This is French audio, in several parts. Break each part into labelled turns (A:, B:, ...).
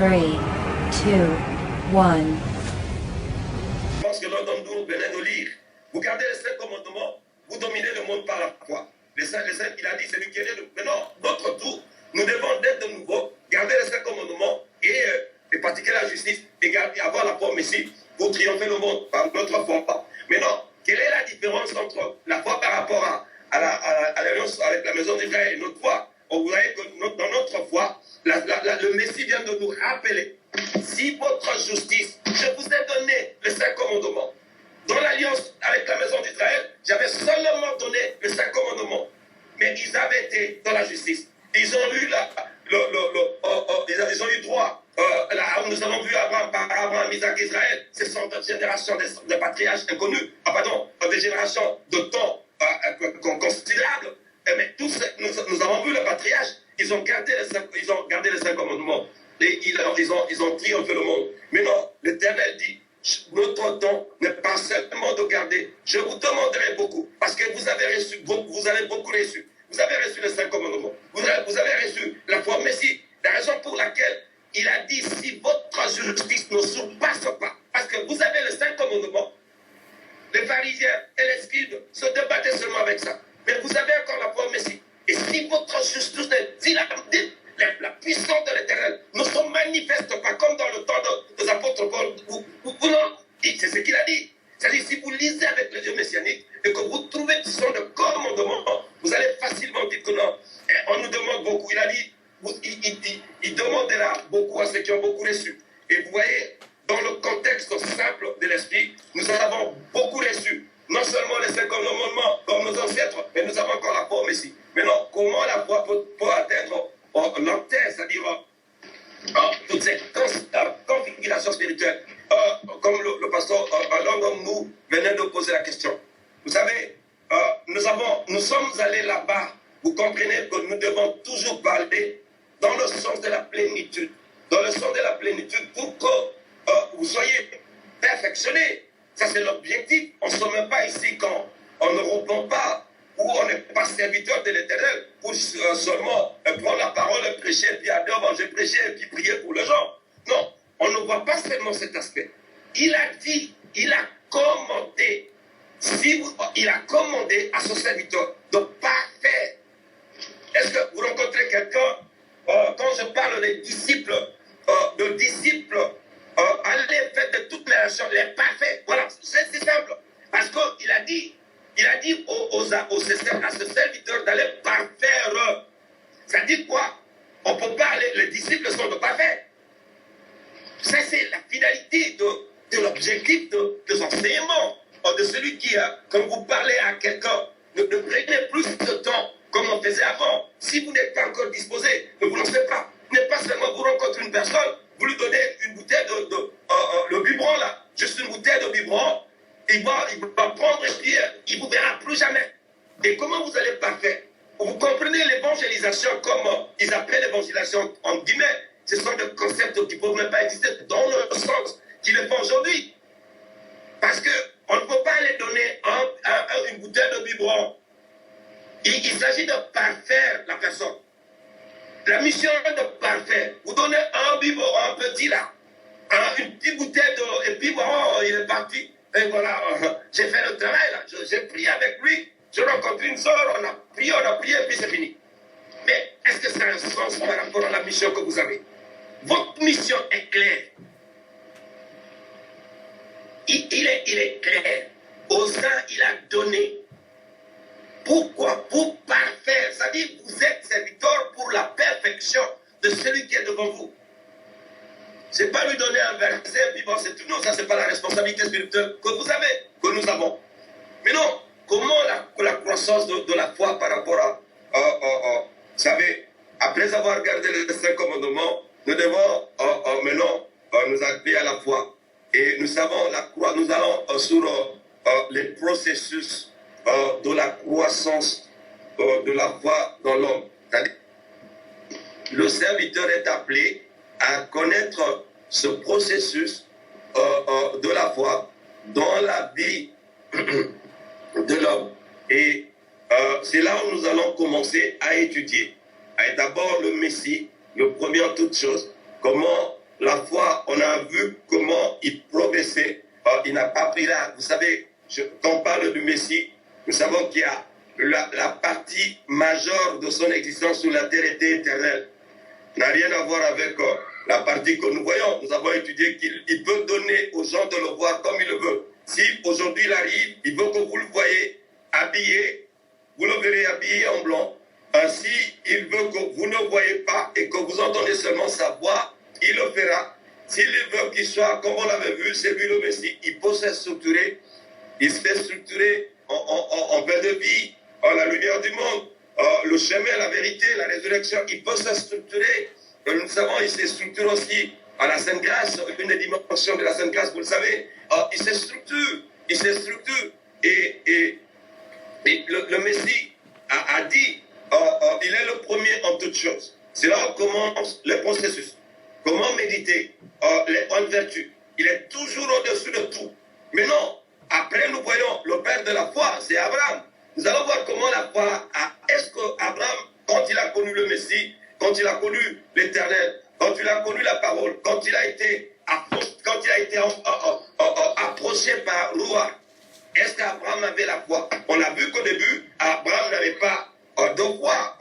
A: 3, 2, 1.
B: Je pense que l'un d'entre nous venait de lire. Vous gardez les 5 commandements, vous dominez le monde par la foi. Les 5, il a dit, c'est lui qui est né. Maintenant, notre tour, nous devons d'être de nouveau, garder les 5 commandements et pratiquer la justice et avoir la foi au Messie pour triompher le monde par notre foi. Maintenant, quelle est la différence entre la foi par rapport à l'alliance avec la maison d'Israël et notre foi? Vous voyez que dans notre foi, le Messie vient de nous rappeler, si votre justice, je vous ai donné les 5 commandements. Dans l'alliance avec la maison d'Israël, j'avais seulement donné les 5 commandements. Mais ils avaient été dans la justice. Ils ont eu ils ont eu droit. Nous avons vu Abraham, Isaac, Israël. Ce sont des générations de patriarches inconnus. Des générations de temps considérables. Mais tous, nous avons vu les patriarches. Ils ont gardé les 5 commandements. Et ils ont triomphé le monde. Maintenant, l'Éternel dit, notre temps n'est pas seulement de garder. Je vous demanderai beaucoup. Parce que vous avez beaucoup reçu. Vous avez reçu les 5 commandements. Vous avez reçu la foi au Messie. La raison pour laquelle il a dit, si votre justice ne surpasse pas, parce que vous avez les 5 commandements, les pharisiens et les scribes se débattaient seulement avec ça. Mais vous avez encore la foi au Messie. Et si votre justice, si la puissance de l'Éternel ne se manifeste pas comme dans le temps des apôtres Paul, c'est ce qu'il a dit. C'est-à-dire, si vous lisez avec les yeux messianiques et que vous trouvez que ce sont des commandements, vous allez facilement dire que non. Et on nous demande beaucoup. Il a dit, il demandera beaucoup à ceux qui ont beaucoup reçu. Et vous voyez, dans le contexte simple de l'esprit, nous avons beaucoup reçu. Non seulement les 5 commandements comme nos ancêtres, mais nous avons encore la foi au Messie. Maintenant, comment la foi peut atteindre l'antenne, c'est-à-dire toute cette configuration spirituelle, comme le pasteur l'un d'entre nous venait de poser la question. Vous savez, nous sommes allés là-bas. Vous comprenez que nous devons toujours parler dans le sens de la plénitude. Dans le sens de la plénitude pour que vous soyez perfectionnés. Ça, c'est l'objectif. On ne se met pas ici quand on ne répond pas ou on n'est pas serviteur de l'Éternel pour seulement prendre la parole, prêcher, puis aller au manger, prêcher, et puis prier pour les gens. Non, on ne voit pas seulement cet aspect. Il a dit, il a commandé, il a commandé à son serviteur de parfaire. Est-ce que vous rencontrez quelqu'un, quand je parle des disciples, allez, faites de toutes les nations les parfaits. Voilà, c'est simple. Parce qu'il a dit, à ce serviteur d'aller parfaire. Ça dit quoi? On ne peut pas, les disciples sont de parfaits. Ça, c'est la finalité de l'objectif des enseignements. De celui qui, quand vous parlez à quelqu'un, ne prenez plus de temps comme on faisait avant. Si vous n'êtes pas encore disposé, ne vous lancez pas. N'est pas seulement vous rencontrez une personne, vous lui donnez une bouteille le biberon là, juste une bouteille de biberon, il va prendre et puis il ne vous verra plus jamais. Et comment vous allez parfaire? Vous comprenez l'évangélisation comme ils appellent l'évangélisation en guillemets. Ce sont des concepts qui ne peuvent même pas exister dans le sens qu'ils le font aujourd'hui. Parce qu'on ne peut pas aller donner une bouteille de biberon. Il s'agit de parfaire la personne. La mission est de parfaire. Vous donnez un biberon, un petit là, une petite bouteille d'eau, et puis bon, il est parti. Et voilà, j'ai fait le travail là. J'ai prié avec lui. Je rencontre une soeur, on a prié, et puis c'est fini. Mais est-ce que ça a un sens par rapport à la mission que vous avez? Votre mission est claire. Il est clair. Aux uns, il a donné. Pourquoi? Pour parfaire. C'est-à-dire, vous êtes serviteur pour la perfection de celui qui est devant vous. Ce n'est pas lui donner un verset, puis bon, c'est tout. Non, ça, ce n'est pas la responsabilité spirituelle que vous avez, que nous avons. Mais non, comment la croissance de la foi par rapport à... vous savez, après avoir gardé les 5 commandements, nous devons maintenant nous appuyer à la foi. Et nous savons la croix, nous allons sur les processus de la croissance de la foi dans l'homme. Le serviteur est appelé à connaître ce processus de la foi dans la vie de l'homme. Et c'est là où nous allons commencer à étudier. D'abord le Messie, le premier en toutes choses, comment la foi, on a vu comment il progressait. Il n'a pas pris là. Vous savez, quand on parle du Messie, nous savons qu'il y a la partie majeure de son existence sur la terre était éternelle. N'a rien à voir avec la partie que nous voyons. Nous avons étudié qu'il peut donner aux gens de le voir comme il le veut. Si aujourd'hui il arrive, il veut que vous le voyez habillé, vous le verrez habillé en blanc. Si il veut que vous ne voyez pas et que vous entendez seulement sa voix, il le fera. S'il veut qu'il soit, comme on l'avait vu, c'est lui le Messie. Il peut se structurer. Il se fait structurer en paix de vie, en la lumière du monde, le chemin, la vérité, la résurrection. Il peut se structurer. Nous savons, il se structure aussi à la Sainte Grâce, une des dimensions de la Sainte Grâce, vous le savez. Il se structure. Il se structure. Et le Messie a dit, il est le premier en toutes choses. C'est là où commence le processus. Comment méditer les bonnes vertus. Il est toujours au-dessus de tout. Mais non, après nous voyons le père de la foi, c'est Abraham. Nous allons voir comment la foi est-ce qu'Abraham, quand il a connu le Messie, quand il a connu l'Éternel, quand il a connu la parole, quand il a été approché par Roua, est-ce qu'Abraham avait la foi? On a vu qu'au début, Abraham n'avait pas de foi.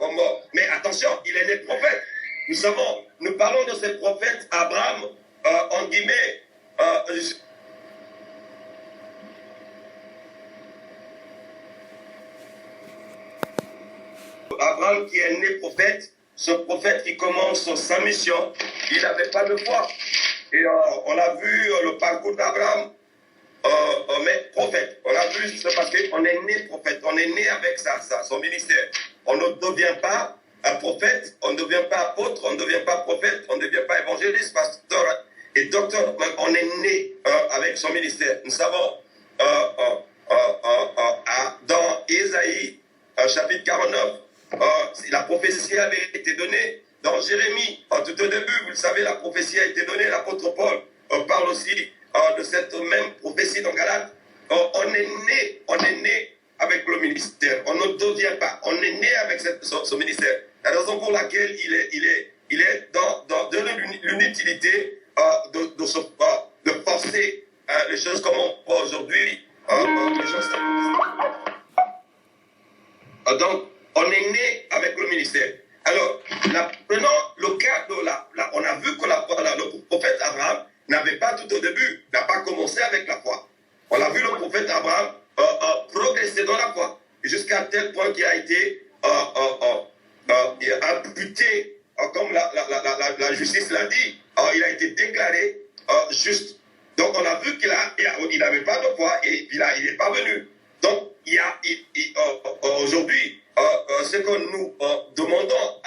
B: Mais attention, il est né prophète. Nous savons, nous parlons de ce prophète Abraham, en guillemets, Abraham qui est né prophète, ce prophète qui commence sa mission, il n'avait pas de foi. Et on a vu le parcours d'Abraham, mais prophète. On a vu ce parce qu'on est né prophète, on est né avec son ministère. On ne devient pas un prophète, on ne devient pas apôtre, on ne devient pas prophète, on ne devient pas évangéliste, pasteur et docteur. On est né avec son ministère. Nous savons dans Ésaïe, chapitre 49, la prophétie avait été donnée. Dans Jérémie, tout au début, vous le savez, la prophétie a été donnée. L'apôtre Paul parle aussi de cette même prophétie dans Galates. On est né avec le ministère. On ne devient pas. On est né avec ce ministère. La raison pour laquelle il est dans l'inutilité de forcer les choses comme on voit aujourd'hui. Donc, on est né avec le ministère. Alors, prenons le cas de on a vu que le prophète Abraham n'avait pas tout au début, n'a pas commencé avec la foi. On a vu le prophète Abraham progresser dans la foi, jusqu'à tel point qu'il a été imputé, comme la justice l'a dit, il a été déclaré juste. Donc on a vu qu'il n'avait pas de foi et il n'est pas venu. Donc aujourd'hui, ce que nous demandons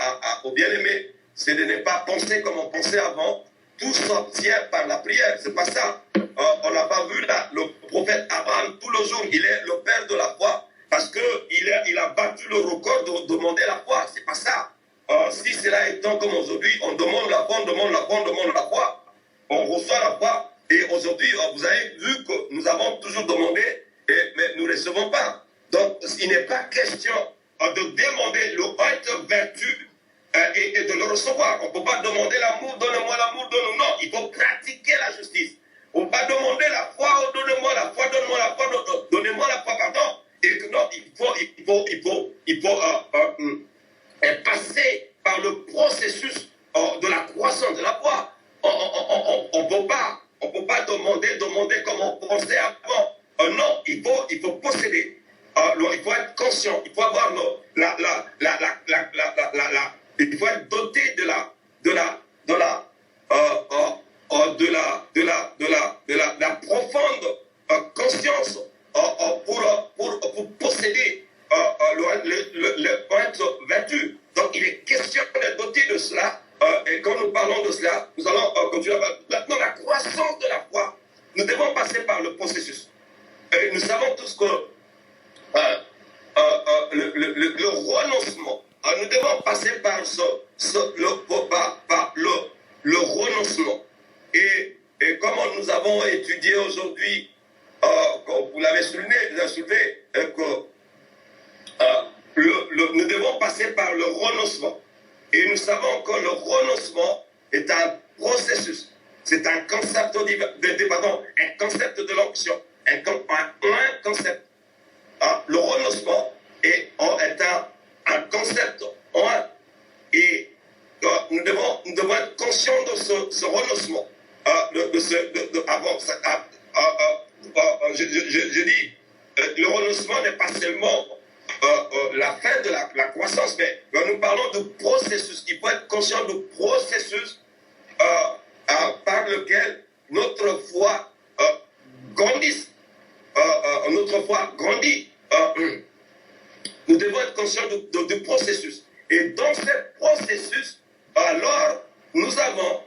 B: aux bien-aimés, c'est de ne pas penser comme on pensait avant. Tout s'obtient par la prière. C'est pas ça. On n'a pas vu là le prophète Abraham tout le jour. Il est le père de la foi parce qu'il a battu le record de demander la foi. C'est pas ça. Si cela étant comme aujourd'hui, on demande la foi, on demande la foi, on demande la foi. On reçoit la foi. Et aujourd'hui, vous avez vu que nous avons toujours demandé, mais nous ne recevons pas. Donc, il n'est pas question de demander le haute vertu et de le recevoir. On ne peut pas demander l'amour, donne-moi l'amour, donne-moi. Non, il faut pratiquer la justice. On ne peut pas demander la foi, oh, donne-moi la foi, donne-moi la foi, donnez-moi la foi, pardon. Et que non, il faut passer par le processus de la croissance de la foi. On ne peut pas demander comme on pensait avant. Non, il faut posséder. Il faut être conscient, il faut avoir il faut être doté de la profonde conscience pour posséder le vertu. Donc il est question d'être doté de cela. Et quand nous parlons de cela, nous allons continuer. Maintenant, la croissance de la foi, nous devons passer par le processus. Et nous savons tous que le renoncement, nous devons passer par le renoncement. Et comme nous avons étudié aujourd'hui, comme vous l'avez soulevé, que nous devons passer par le renoncement. Et nous savons que le renoncement est un processus. C'est un concept un concept de l'onction, un concept. Le renoncement est un concept. Et nous devons être conscients de ce renoncement. Je dis, le renoncement n'est pas seulement la fin de la croissance, mais nous parlons de processus. Il faut être conscient du processus par lequel notre foi grandit. Notre foi grandit. Nous devons être conscients du processus. Et dans ce processus, alors, nous avons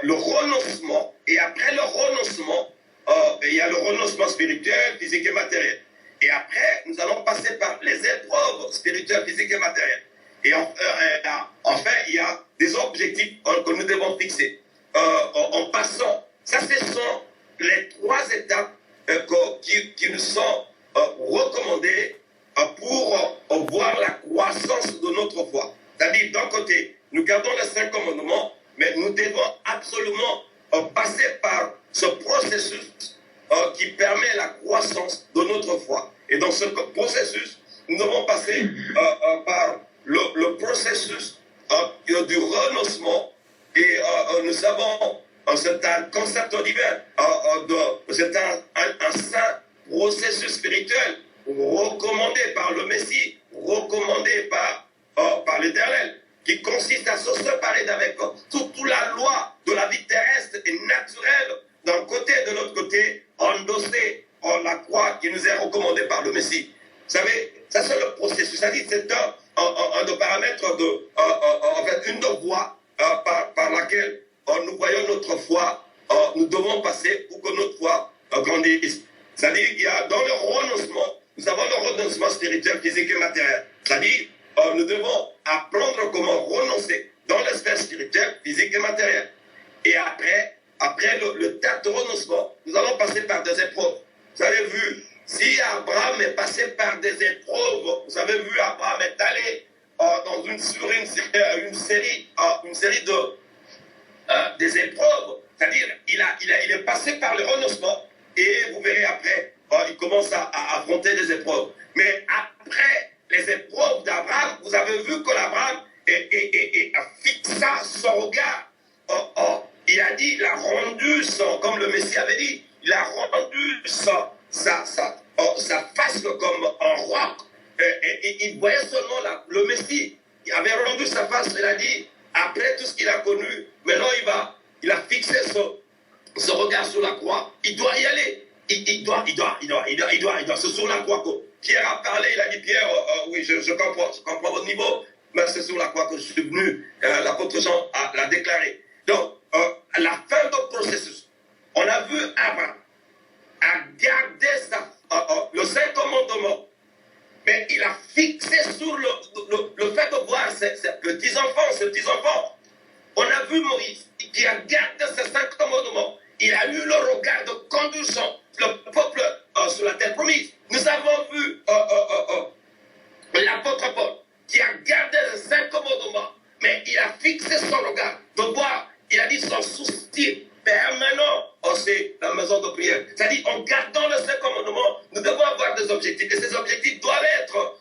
B: le renoncement. Et après le renoncement, il y a le renoncement spirituel, physique et matériel. Et après, nous allons passer par les épreuves spirituelles, physiques et matérielles. Et enfin, il y a des objectifs que nous devons fixer. En passant, ça, ce sont les 3 étapes qui nous sont recommandées pour voir la croissance de notre foi. C'est-à-dire, d'un côté, nous gardons les 5 commandements, mais nous devons absolument passer par ce processus qui permet la croissance de notre foi. Et dans ce processus, nous devons passer par le processus du renoncement. Et nous savons, c'est un concept divin, c'est un saint processus spirituel recommandé par le Messie, recommandé par l'Éternel, qui consiste à se séparer d'avec toute la loi de la vie terrestre et naturelle d'un côté, de l'autre côté, endosser la croix qui nous est recommandée par le Messie. Vous savez, ça c'est le processus. C'est-à-dire c'est un de paramètres, en fait, une de voies par laquelle nous voyons notre foi, nous devons passer pour que notre foi grandisse. C'est-à-dire qu'il y a dans le renoncement, nous avons le renoncement spirituel, physique et matériel. C'est-à-dire, nous devons apprendre comment renoncer dans l'aspect spirituel, physique et matériel. Et après le tas de renoncement, nous allons passer par des épreuves. Vous avez vu, si Abraham est passé par des épreuves, vous avez vu, Abraham est allé dans une série des épreuves. C'est-à-dire, il est passé par le renoncement et vous verrez après, il commence à affronter des épreuves. Mais après les épreuves d'Abraham, vous avez vu que l'Abraham fixa son regard. Il a dit, il a rendu comme le Messie avait dit, il a rendu sa face comme un roc. Et il voyait seulement le Messie. Il avait rendu sa face, il a dit, après tout ce qu'il a connu, maintenant il a fixé son regard sur la croix. Il doit y aller. Il doit. C'est sur la croix que Pierre a parlé. Il a dit, Pierre, oui, je comprends votre niveau, mais c'est sur la croix que je suis venu. L'apôtre Jean l'a déclaré. Donc, à la fin du processus, on a vu Abraham a gardé le 5 commandements, mais il a fixé sur le fait de voir ses petits-enfants. On a vu Moïse qui a gardé ces 5 commandements. Il a eu le regard de conduisant le peuple sur la terre promise. Nous avons vu l'apôtre Paul qui a gardé les 5 commandements, mais il a fixé son regard de voir. Il a dit son souci permanent, c'est la maison de prière. C'est-à-dire, en gardant les 5 commandements, nous devons avoir des objectifs. Et ces objectifs doivent être,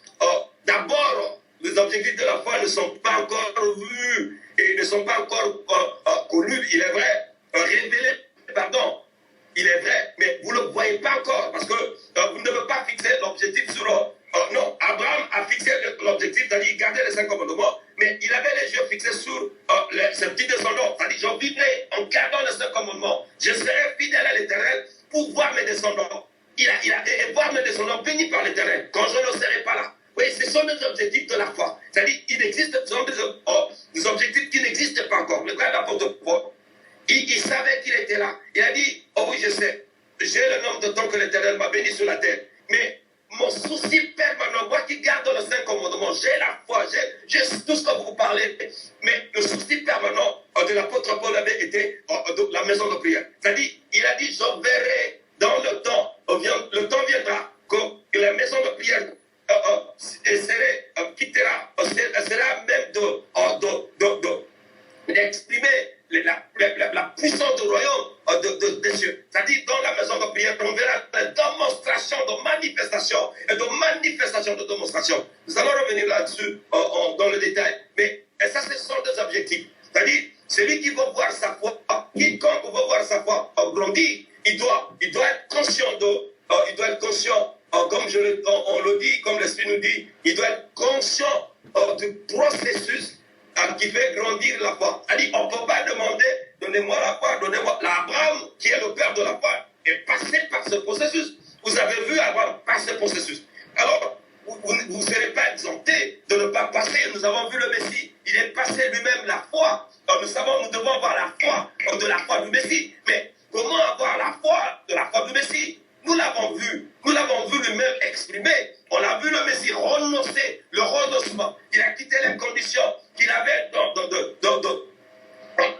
B: d'abord, les objectifs de la foi ne sont pas encore vus et ne sont pas encore connus. Il est vrai, révélés, pardon. Il est vrai, mais vous ne le voyez pas encore parce que vous ne devez pas fixer l'objectif sur... non, Abraham a fixé l'objectif, c'est-à-dire garder les 5 commandements, mais il avait les yeux fixés sur ses petits descendants. C'est-à-dire, je vivrai en gardant les 5 commandements. Je serai fidèle à l'Éternel pour voir mes descendants. Et voir mes descendants bénis par l'Éternel quand je ne serai pas là. Oui, ce sont des objectifs de la foi. C'est-à-dire, ce sont des objectifs qui n'existent pas encore. Le grand apôtre Paul, il savait qu'il était là. Il a dit, oh oui, je sais, j'ai le nombre de temps que l'Éternel m'a béni sur la terre. Mais mon souci permanent, moi qui garde les 5 commandements, j'ai la foi, j'ai tout ce que vous parlez. Mais le souci permanent de l'apôtre Paul avait été de la maison de prière. C'est-à-dire, il a dit, je verrai dans le temps, le temps viendra que la maison de prière quittera, sera même d'exprimer la puissance démonstration, de démonstration. Nous allons revenir là-dessus dans le détail. Mais ça, ce sont des objectifs. C'est-à-dire, celui qui veut voir sa foi, quiconque veut voir sa foi grandir, il doit être conscient il doit être conscient, comme on le dit, comme l'Esprit nous dit, il doit être conscient du processus qui fait grandir la foi. C'est-à-dire, on ne peut pas demander, donnez-moi la foi, donnez-moi l'Abraham, qui est le père de la foi, est passé par ce processus. Vous avez vu Abraham par ce processus. Alors, vous ne serez pas exempté de ne pas passer. Nous avons vu le Messie. Il est passé lui-même la foi. Alors, nous devons avoir la foi de la foi du Messie. Mais comment avoir la foi de la foi du Messie? Nous l'avons vu. Nous l'avons vu lui-même exprimer. On a vu le Messie renoncer, le renoncement. Il a quitté les conditions qu'il avait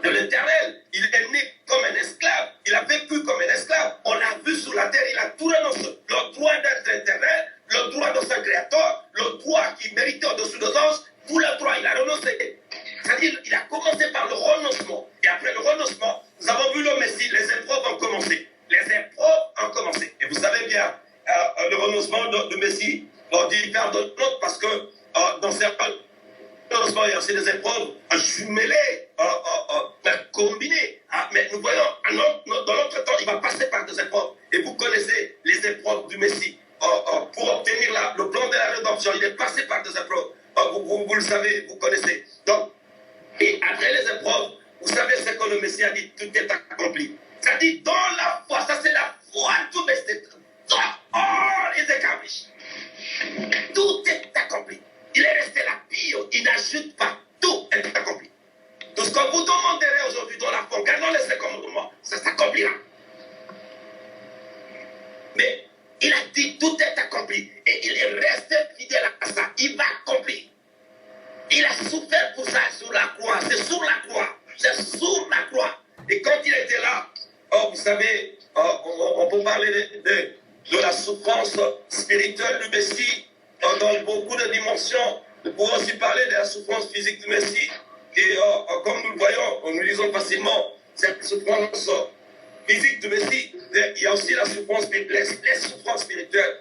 B: de l'éternel. Il est né comme un esclave. Il a vécu comme un esclave. On l'a vu sur la terre. Il a tout renoncé. Le droit d'être éternel, le droit de son créateur, le droit qui méritait au-dessus des anges, tout le droit, il a renoncé. C'est-à-dire, il a commencé par le renoncement. Et après le renoncement, nous avons vu le Messie. Les épreuves ont commencé. Les épreuves ont commencé. Et vous savez bien, le renoncement du Messie diffère de l'autre parce que dans certains renoncements, il y a aussi des épreuves jumelées, combinées. Mais nous voyons, dans notre temps, il va passer par des épreuves. Et vous connaissez les épreuves du Messie. Pour obtenir le plan de la rédemption, il est passé par des épreuves. Vous le savez, vous connaissez. Donc, et après les épreuves, vous savez ce que le Messie a dit, tout est accompli. Ça dit, dans la foi, ça c'est la foi, tout est all is accomplished. Tout est accompli. Il est resté là pire, il n'ajoute pas, tout est accompli. Tout ce que vous demanderez aujourd'hui dans la foi, gardons les commandements, ça s'accomplira. Mais il a dit, tout est accompli. Et il est resté fidèle à ça. Il va accomplir. Il a souffert pour ça sur la croix. C'est sur la croix. C'est sur la croix. Et quand il était là, vous savez, on peut parler de la souffrance spirituelle du Messie dans beaucoup de dimensions. Nous pouvons aussi parler de la souffrance physique du Messie. Et comme nous le voyons, nous lisons facilement cette souffrance physique du Messie. Il y a aussi la souffrance, les souffrances spirituelles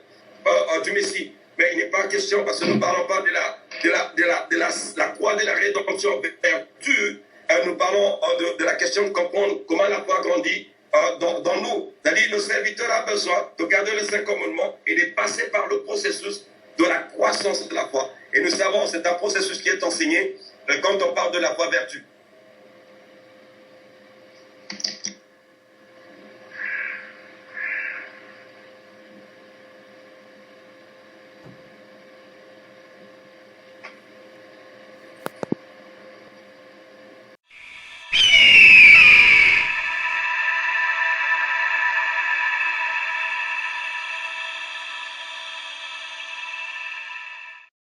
B: du Messie. Mais il n'est pas question, parce que nous ne parlons pas de la croix de la rédemption vertu. Nous parlons de la question de comprendre comment la foi grandit dans nous. C'est-à-dire, le serviteur a besoin de garder les 5 commandements et de passer par le processus de la croissance de la foi. Et nous savons, c'est un processus qui est enseigné quand on parle de la foi vertu.